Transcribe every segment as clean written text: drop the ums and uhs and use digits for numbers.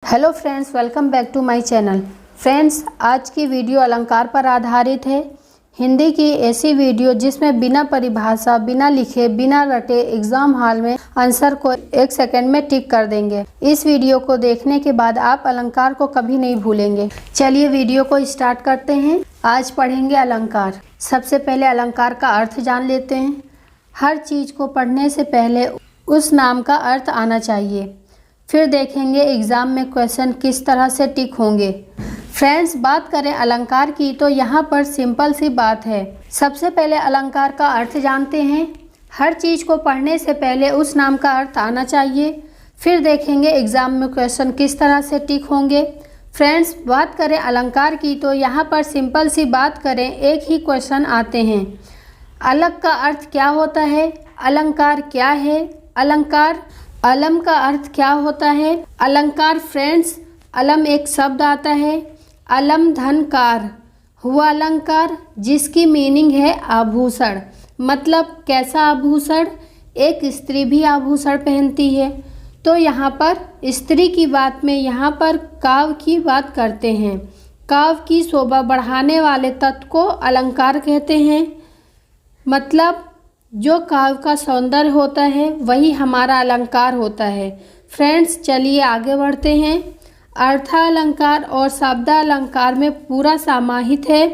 Hello friends, welcome back to my channel. Friends, आज की video अलंकार पर आधारित है। हिंदी की ऐसी वीडियो जिसमें बिना परिभाषा, बिना लिखे, बिना रटे एग्जाम हॉल में आंसर को 1 सेकंड में टिक कर देंगे। इस वीडियो को देखने के बाद आप अलंकार को कभी नहीं भूलेंगे। चलिए वीडियो को स्टार्ट करते हैं। आज पढ़ेंगे अलंकार। सबसे पहले अलंकार का अर्थ जान लेते हैं। हर चीज़ को पढ़ने से पहले उस नाम का अर्थ आना चाहिए। फिर देखेंगे एग्ज़ाम में क्वेश्चन किस तरह से टिक होंगे। फ्रेंड्स, बात करें अलंकार की तो यहाँ पर सिंपल सी बात है। सबसे पहले अलंकार का अर्थ जानते हैं। हर चीज़ को पढ़ने से पहले उस नाम का अर्थ आना चाहिए। फिर देखेंगे एग्ज़ाम में क्वेश्चन किस तरह से टिक होंगे। फ्रेंड्स, बात करें अलंकार की तो यहाँ पर सिंपल सी बात करें, एक ही क्वेश्चन आते हैं। अलग का अर्थ क्या होता है? अलंकार क्या है? अलंकार अलम का अर्थ क्या होता है? अलंकार फ्रेंड्स, अलम एक शब्द आता है। अलम धनकार हुआ अलंकार जिसकी मीनिंग है आभूषण। मतलब कैसा आभूषण? एक स्त्री भी आभूषण पहनती है। तो यहाँ पर स्त्री की बात में यहाँ पर काव्य की बात करते हैं। काव्य की शोभा बढ़ाने वाले तत्व को अलंकार कहते हैं। मतलब जो काव्य का सौंदर्य होता है वही हमारा अलंकार होता है। फ्रेंड्स, चलिए आगे बढ़ते हैं। अर्थालंकार और शब्दालंकार में पूरा समाहित है।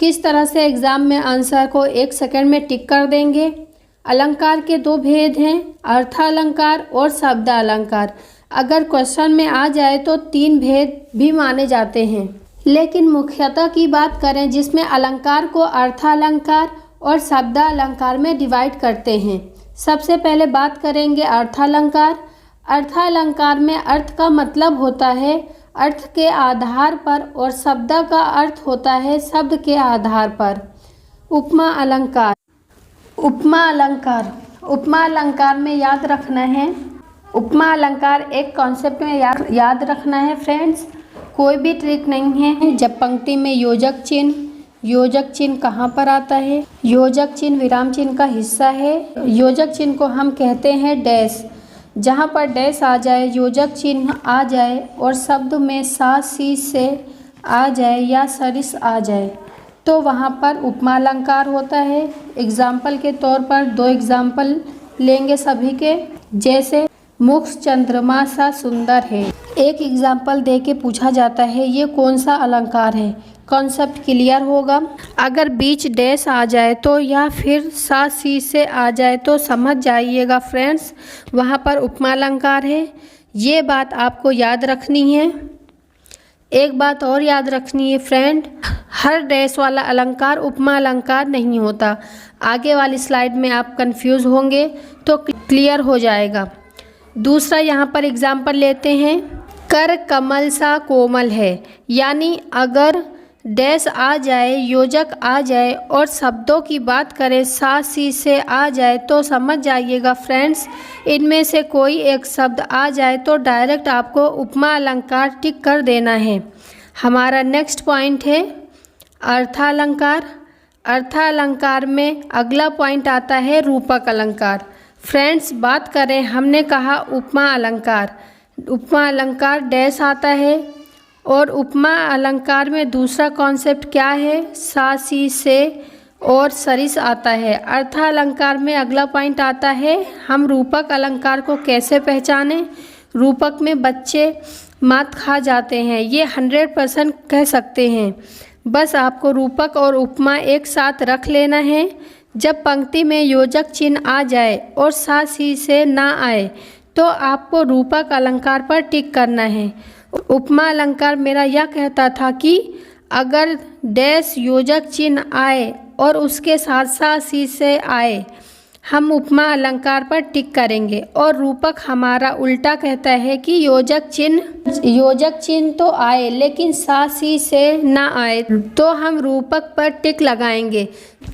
किस तरह से एग्ज़ाम में आंसर को 1 सेकंड में टिक कर देंगे। अलंकार के 2 भेद हैं, अर्थालंकार और शब्दालंकार। अगर क्वेश्चन में आ जाए तो 3 भेद भी माने जाते हैं, लेकिन मुख्यतः की बात करें जिसमें अलंकार को अर्थालंकार और शब्दालंकार में डिवाइड करते हैं। सबसे पहले बात करेंगे अर्थालंकार। अर्थालंकार में अर्थ का मतलब होता है अर्थ के आधार पर और शब्द का अर्थ होता है शब्द के आधार पर। उपमा अलंकार। उपमा अलंकार उपमा अलंकार में याद रखना है। उपमा अलंकार एक कॉन्सेप्ट में याद रखना है। फ्रेंड्स, कोई भी ट्रिक नहीं है। जब पंक्ति में योजक चिन्ह कहाँ पर आता है? योजक चिन्ह विराम चिन्ह का हिस्सा है। योजक चिन्ह को हम कहते हैं डैश। जहाँ पर डैश आ जाए, योजक चिन्ह आ जाए और शब्द में सा सी से आ जाए या सरिस आ जाए तो वहाँ पर उपमा अलंकार होता है। एग्जाम्पल के तौर पर 2 एग्जाम्पल लेंगे सभी के। जैसे मुख चंद्रमा सा सुंदर है। एक एग्जाम्पल दे के पूछा जाता है ये कौन सा अलंकार है। कॉन्सेप्ट क्लियर होगा। अगर बीच डैश आ जाए तो या फिर सा सी से आ जाए तो समझ जाइएगा फ्रेंड्स, वहाँ पर उपमा अलंकार है। ये बात आपको याद रखनी है। एक बात और याद रखनी है फ्रेंड, हर डैश वाला अलंकार उपमा अलंकार नहीं होता। आगे वाली स्लाइड में आप कंफ्यूज होंगे तो क्लियर हो जाएगा। दूसरा यहाँ पर एग्जाम्पल लेते हैं। कर कमल सा कोमल है, यानी अगर डैश आ जाए, योजक आ जाए और शब्दों की बात करें सा सी से आ जाए तो समझ जाइएगा फ्रेंड्स, इनमें से कोई एक शब्द आ जाए तो डायरेक्ट आपको उपमा अलंकार टिक कर देना है। हमारा नेक्स्ट पॉइंट है अर्थालंकार। अर्थालंकार में अगला पॉइंट आता है रूपक अलंकार। फ्रेंड्स, बात करें, हमने कहा उपमा अलंकार। उपमा अलंकार डैश आता है और उपमा अलंकार में दूसरा कॉन्सेप्ट क्या है? सा सी से और सरिस आता है। अर्थालंकार में अगला पॉइंट आता है हम रूपक अलंकार को कैसे पहचानें। रूपक में बच्चे मात खा जाते हैं, ये 100% कह सकते हैं। बस आपको रूपक और उपमा एक साथ रख लेना है। जब पंक्ति में योजक चिन्ह आ जाए और सा सी से ना आए तो आपको रूपक अलंकार पर टिक करना है। उपमा अलंकार मेरा यह कहता था कि अगर डैश योजक चिन्ह आए और उसके साथ सा सी से आए हम उपमा अलंकार पर टिक करेंगे, और रूपक हमारा उल्टा कहता है कि योजक चिन्ह तो आए लेकिन सा सी से ना आए तो हम रूपक पर टिक लगाएंगे।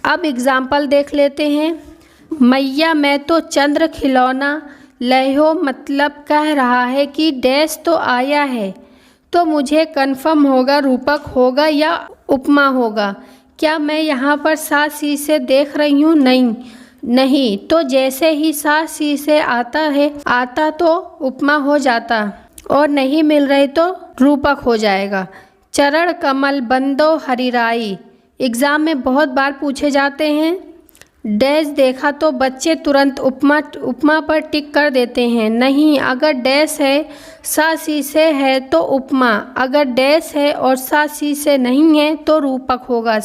अब एग्जाम्पल देख लेते हैं। मैया मैं तो चंद्र खिलौना लहो, मतलब कह रहा है कि डैश तो आया है तो मुझे कन्फर्म होगा रूपक होगा या उपमा होगा। क्या मैं यहाँ पर सा सी से देख रही हूँ? नहीं। तो जैसे ही सा सी से आता तो उपमा हो जाता। और नहीं मिल रहे तो रूपक हो जाएगा। चरण कमल बंदो हरिराई एग्ज़ाम में बहुत बार पूछे जाते हैं। डैश देखा तो बच्चे तुरंत उपमा पर टिक कर देते हैं। नहीं, अगर डैश है सा सी से है तो उपमा, अगर डैश है और सा सी से नहीं है तो रूपक होगा।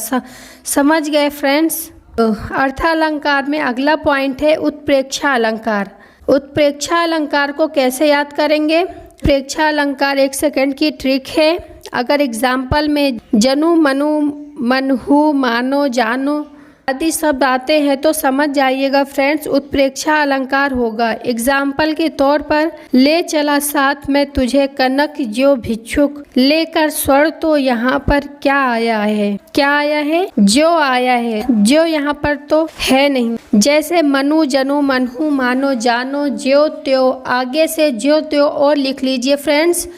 समझ गए फ्रेंड्स। अर्थालंकार में अगला पॉइंट है उत्प्रेक्षा अलंकार। उत्प्रेक्षा अलंकार को कैसे याद करेंगे? उत्प्रेक्षा अलंकार 1 सेकंड की ट्रिक है। अगर एग्जाम्पल में जनु मनु मनहु मानो जानो आदि शब्द आते हैं तो समझ जाइएगा फ्रेंड्स उत्प्रेक्षा अलंकार होगा। एग्जाम्पल के तौर पर ले चला साथ में तुझे कनक जो भिक्षुक लेकर स्वर, तो यहाँ पर क्या आया है? क्या आया है? जो आया है। जो यहाँ पर तो है नहीं। जैसे मनु जनु मनहु मानो जानो ज्यो त्यो, आगे से ज्यो त्यो और लिख लीजिए फ्रेंड्स,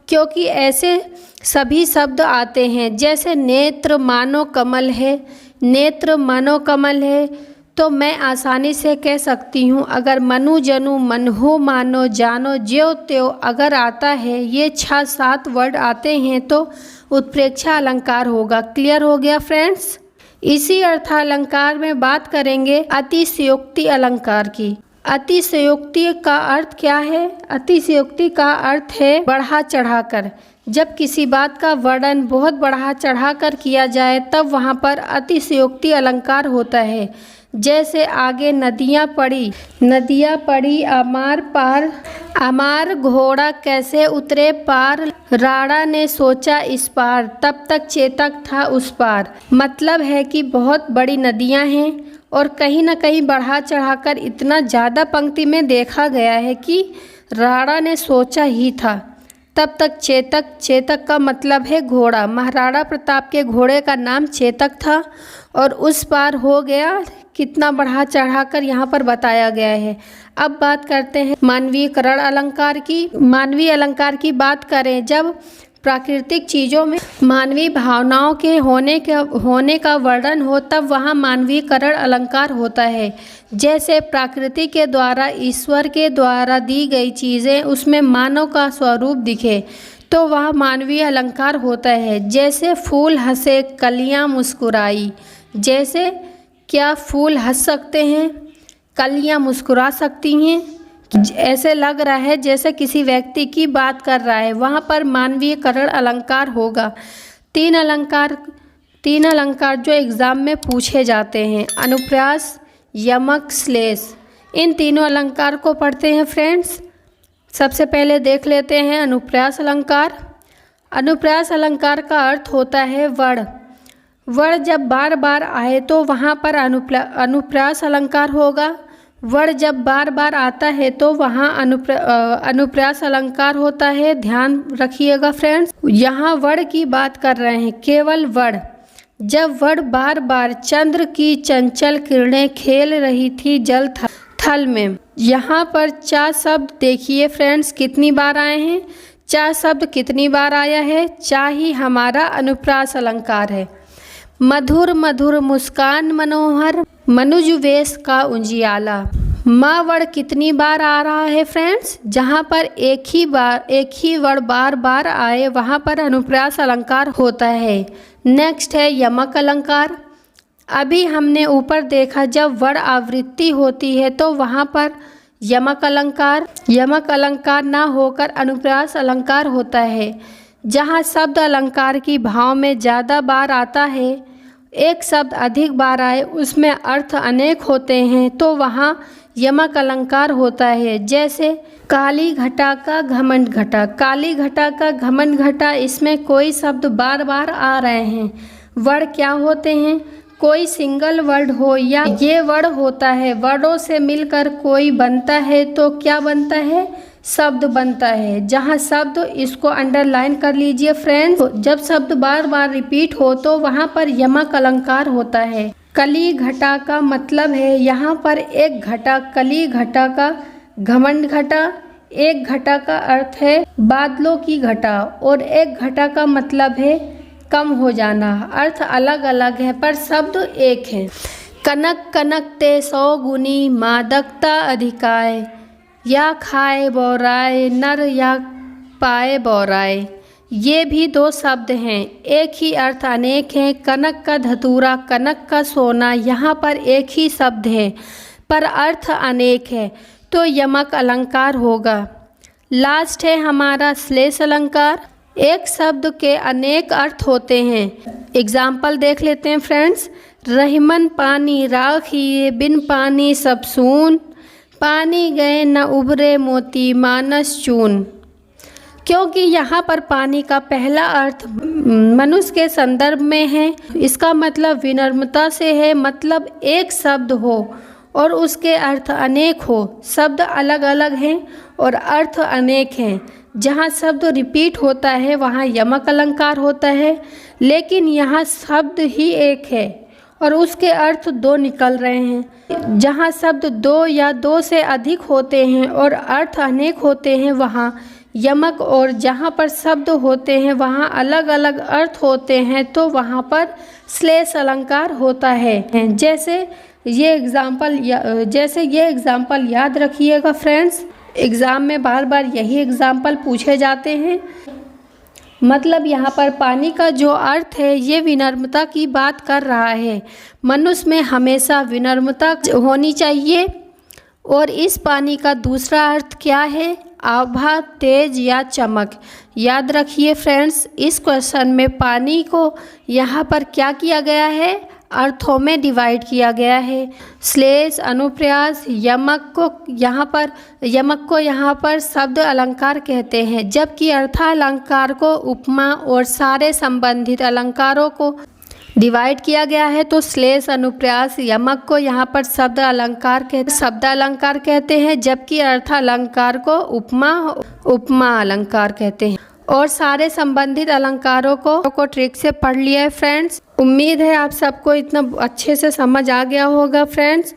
क्योंकि ऐसे सभी शब्द आते हैं। जैसे नेत्र मानो कमल है, नेत्र मानो कमल है, तो मैं आसानी से कह सकती हूँ अगर मनु जनु मनहु मानो जानो ज्यो त्यो अगर आता है, ये 6-7 वर्ड आते हैं तो उत्प्रेक्षा अलंकार होगा। क्लियर हो गया फ्रेंड्स। इसी अर्थालंकार में बात करेंगे अतिशयोक्ति अलंकार की। अतिशयोक्ति का अर्थ क्या है? अतिशयोक्ति का अर्थ है बढ़ा चढ़ाकर। जब किसी बात का वर्णन बहुत बढ़ा चढ़ाकर किया जाए तब वहाँ पर अतिशयोक्ति अलंकार होता है। जैसे आगे नदियाँ पड़ी अमार पार, अमार घोड़ा कैसे उतरे पार, राणा ने सोचा इस पार, तब तक चेतक था उस पार। मतलब है कि बहुत बड़ी नदियाँ हैं और कहीं ना कहीं बढ़ा चढ़ाकर इतना ज़्यादा पंक्ति में देखा गया है कि राणा ने सोचा ही था, तब तक चेतक। चेतक का मतलब है घोड़ा। महाराणा प्रताप के घोड़े का नाम चेतक था और उस पार हो गया, कितना बढ़ा चढ़ाकर यहाँ पर बताया गया है। अब बात करते हैं मानवीकरण अलंकार की। मानवीय अलंकार की बात करें जब प्राकृतिक चीज़ों में मानवीय भावनाओं के होने का वर्णन हो तब वहाँ मानवीकरण अलंकार होता है। जैसे प्रकृति के द्वारा ईश्वर के द्वारा दी गई चीज़ें उसमें मानव का स्वरूप दिखे तो वह मानवीय अलंकार होता है। जैसे फूल हंसे कलियाँ मुस्कुराई। जैसे क्या फूल हंस सकते हैं? कलियाँ मुस्कुरा सकती हैं? ऐसे लग रहा है जैसे किसी व्यक्ति की बात कर रहा है, वहाँ पर मानवीयकरण अलंकार होगा। 3 अलंकार जो एग्ज़ाम में पूछे जाते हैं, अनुप्रास, यमक, श्लेष। इन तीनों अलंकार को पढ़ते हैं फ्रेंड्स। सबसे पहले देख लेते हैं अनुप्रास अलंकार। अनुप्रास अलंकार का अर्थ होता है वर्ण। वर्ण जब बार बार आए तो वहाँ पर अनुप्रास अलंकार होगा। वर्ण जब बार बार आता है तो वहाँ अनुप्रास अलंकार होता है। ध्यान रखिएगा फ्रेंड्स, यहाँ वर्ण की बात कर रहे हैं, केवल वर्ण। जब वर्ण बार बार चंद्र की चंचल किरणें खेल रही थी जल थल में। यहाँ पर 4 शब्द देखिए फ्रेंड्स कितनी बार आए हैं। 4 शब्द कितनी बार आया है? चा ही हमारा अनुप्रास अलंकार है। मधुर मधुर मुस्कान मनोहर मनुज वेश का उजियाला। माँ वर्ण कितनी बार आ रहा है फ्रेंड्स? जहाँ पर एक ही वर्ण बार बार आए वहाँ पर अनुप्रास अलंकार होता है। नेक्स्ट है यमक अलंकार। अभी हमने ऊपर देखा जब वर्ण आवृत्ति होती है तो वहाँ पर यमक अलंकार ना होकर अनुप्रास अलंकार होता है। जहाँ शब्द अलंकार की भाव में ज़्यादा बार आता है, एक शब्द अधिक बार आए उसमें अर्थ अनेक होते हैं तो वहाँ यमक अलंकार होता है। जैसे काली घटा का घमंड घटा। काली घटा का घमंड घटा, इसमें कोई शब्द बार बार आ रहे हैं। वर्ण क्या होते हैं? कोई सिंगल वर्ड हो या ये वर्ण होता है, वर्णों से मिलकर कोई बनता है तो क्या बनता है? शब्द बनता है। जहाँ शब्द, इसको अंडरलाइन कर लीजिए फ्रेंड्स, जब शब्द बार बार रिपीट हो तो वहाँ पर यमक अलंकार होता है। कली घटा का मतलब है यहाँ पर एक घटा, कली घटा का घमंड घटा। एक घटा का अर्थ है बादलों की घटा और एक घटा का मतलब है कम हो जाना। अर्थ अलग अलग है पर शब्द एक है। कनक कनक ते 100 गुनी मादकता अधिकाय, या खाए बोराए नर या पाए बौराए। ये भी दो शब्द हैं, एक ही अर्थ अनेक हैं। कनक का धतूरा, कनक का सोना, यहाँ पर एक ही शब्द है पर अर्थ अनेक है, तो यमक अलंकार होगा। लास्ट है हमारा श्लेष अलंकार। एक शब्द के अनेक अर्थ होते हैं। एग्जाम्पल देख लेते हैं फ्रेंड्स। रहीमन पानी राखिए, बिन पानी सब सून, पानी गए न उभरे मोती मानस चून। क्योंकि यहाँ पर पानी का पहला अर्थ मनुष्य के संदर्भ में है, इसका मतलब विनम्रता से है। मतलब एक शब्द हो और उसके अर्थ अनेक हो। शब्द अलग अलग हैं और अर्थ अनेक हैं। जहाँ शब्द रिपीट होता है वहाँ यमक अलंकार होता है, लेकिन यहाँ शब्द ही एक है और उसके अर्थ दो निकल रहे हैं। जहाँ शब्द दो या दो से अधिक होते हैं और अर्थ अनेक होते हैं वहाँ यमक, और जहाँ पर शब्द होते हैं वहाँ अलग अलग अर्थ होते हैं तो वहाँ पर श्लेष अलंकार होता है। जैसे ये एग्जाम्पल याद रखिएगा फ्रेंड्स। एग्ज़ाम में बार बार यही एग्जाम्पल पूछे जाते हैं। मतलब यहाँ पर पानी का जो अर्थ है ये विनम्रता की बात कर रहा है। मनुष्य में हमेशा विनम्रता होनी चाहिए। और इस पानी का दूसरा अर्थ क्या है? आभा, तेज या चमक। याद रखिए फ्रेंड्स, इस क्वेश्चन में पानी को यहाँ पर क्या किया गया है? अर्थों में डिवाइड किया गया है। श्लेष, अनुप्रास, यमक को यहाँ पर शब्द अलंकार कहते हैं, जबकि अर्थालंकार को उपमा और सारे संबंधित अलंकारों को डिवाइड किया गया है। तो श्लेष, अनुप्रास, यमक को यहाँ पर शब्द अलंकार कहते हैं, जबकि अर्थालंकार को उपमा अलंकार कहते हैं। और सारे संबंधित अलंकारों को ट्रिक से पढ़ लिया है फ्रेंड्स। उम्मीद है आप सबको इतना अच्छे से समझ आ गया होगा फ्रेंड्स।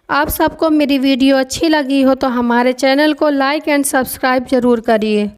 आप सबको मेरी वीडियो अच्छी लगी हो तो हमारे चैनल को लाइक एंड सब्सक्राइब ज़रूर करिए।